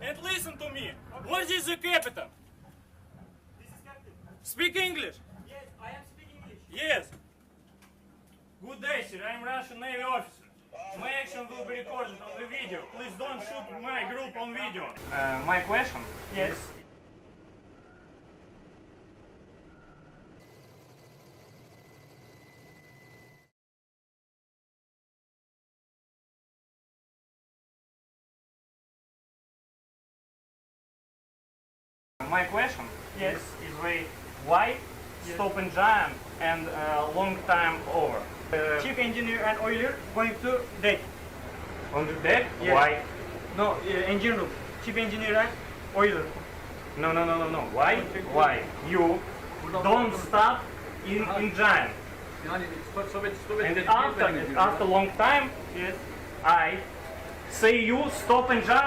and listen to me. What is the captain? This is captain. Speak English. Yes, I am speaking English. Yes. Good day, sir. I'm Russian Navy officer. My action will be recorded on the video. Please don't shoot my group on video. My question? Yes. My question Yes. is very why stop and giant and long time over. Chief engineer and oiler going to deck. On the deck? Yes. Why? No, engine room. Chief engineer and oiler. No. Why? Why? You don't stop in giant. Yani stop it. And after long time, Yes. I say you stop and giant